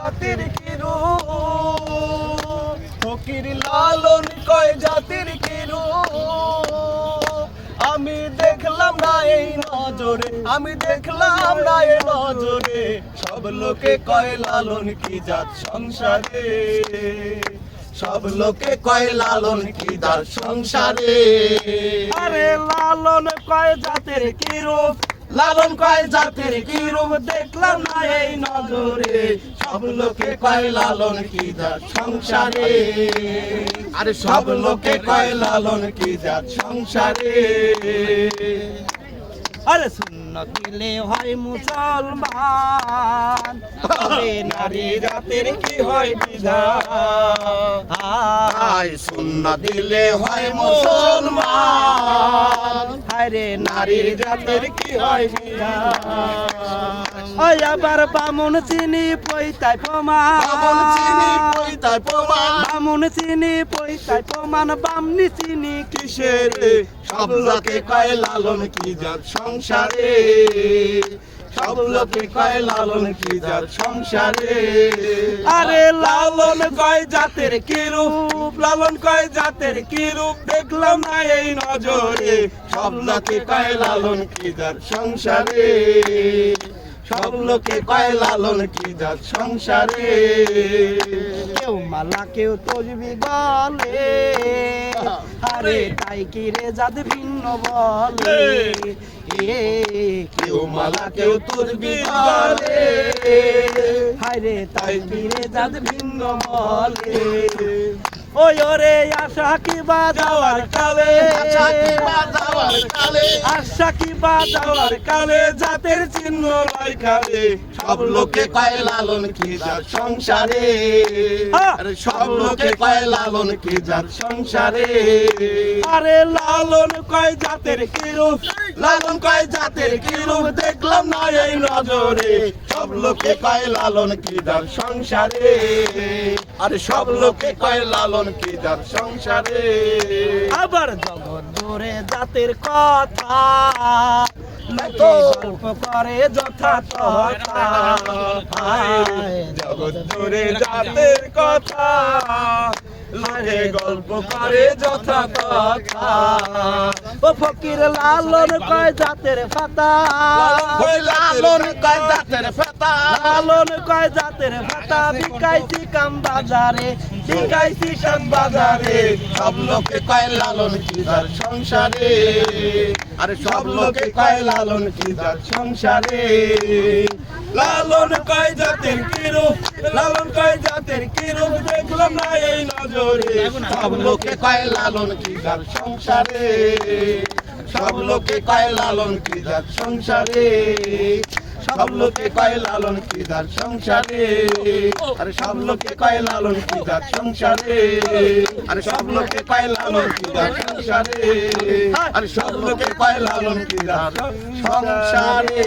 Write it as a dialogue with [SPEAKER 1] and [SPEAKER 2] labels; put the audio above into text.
[SPEAKER 1] জাতির কি রূপ, ফকির লালন কয় জাতির কি রূপ। আমি দেখলাম না এই নজরে, আমি দেখলাম না এই নজরে, সব লোকে কয় লালন কি জাত সংসারে, সব লোকে কয় লালন কি জাত সংসারে। আরে লালন কয় জাতের কি রূপ, লালন কয় জাতের কি রূপ, দেখলাম না এই নজরে, সব লোকে কয় লালন কি জাত সংসারে। আরে সব লোকে কয় লালন কি জাত সংসারে। আরে সুন্নত দিলে হয় মুসলমান, তবে নারী জাতের কি হয় বিধান। সুন্নত দিলে হয় মুসলমান, আরে নারী জাতের কি হয় বিধান। ওই আবার বামুন চিনি পৈতায় প্রমাণ, বামুন চিনি পৈতায় প্রমাণ, বামুন চিনি পৈতায় প্রমাণ, বামনি চিনি কিসের, সব লোকে কয় লালন কি জাত সংসারে, সব লোকে কয় লালন কি জাত সংসারে। আরে লালন কয় জাতের কি রূপ, লালন কয় জাতের কি রূপ, দেখলাম না এই নজরে, সব লোকে কয় লালন কি জাত সংসারে, সব লোকে কয় লালন কি জাত সংসারে। কেউ মালা কেউ তসবি গলে, আরে তাই কি রে জাত ভিন্ন বলে। কেউ মালা কেউ তসবি গলে, আরে তাই কি রে জাত ভিন্ন বলে। ওই ওরে আশা কি বাজাওয়ার কালে, আশা কি বাজাওয়ার কালে, আশা কি বাজাওয়ার কালে, জাতের চিহ্ন লয় কালে, সব লোকে কয় লালন কি জাত সংসারে। আরে সব লোকে কয় লালন কি জাত সংসারে। আরে লালন কয় জাতের কি রূপ, লালন কয় জাতের কি রূপ, দেখলাম না এই নজরে, সব লোকে কয় লালন কি জাত সংসারে। আরে সব লোকে কয় লালন কি জাত সংসারে। আবার জগৎ জোরে জাতের কথা, গল্প করে যথা তথা, জগৎ জোরে জাতের কথা, লোকে গল্প করে যথা কথা। ও ফকির লালন কয় জাতের ফাতা, লালন কয় জাতের ফাতা, লালন কয় জাতের ফাতা, বিকাইছি কাম বাজারে, বিকাইছি কাম বাজারে, সব লোকে কয় লালন কি জাত সংসারে। আরে সব লোকে কয় লালন কি জাত সংসারে। লালন কয় জাতের কি রূপ, লালন কয় জাতের কি রূপ, দেখলাম না এই নজরে, সব লোকে কয় লালন কি জাত সংসারে, সব লোকে কয় লালন কি জাত সংসারে, সব লোকে কয় লালন কি জাত সংসারে। আরে সব লোকে কয় লালন কি জাত সংসারে। আরে সব লোকে কয় লালন কি জাত সংসারে। আরে সব লোকে কয় লালন কি জাত সংসারে।